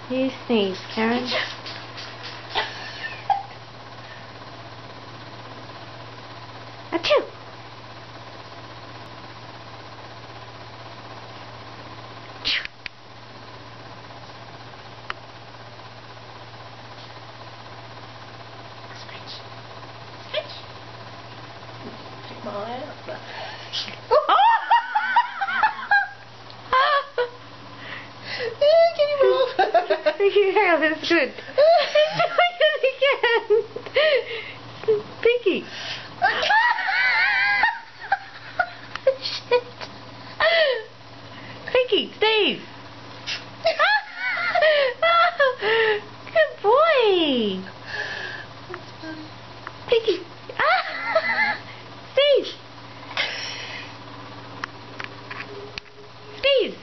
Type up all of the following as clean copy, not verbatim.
You sneeze, Karen. Achoo! Pick my eye out. Get him off. Yeah, that's good. Do it again. Pinky. Shit. Pinky, Steve. Good boy. Pinky. Steve. Steve.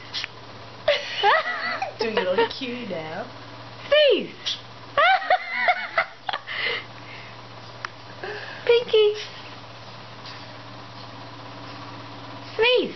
Doing it on cue now. Steve. Pinky. Sneeze.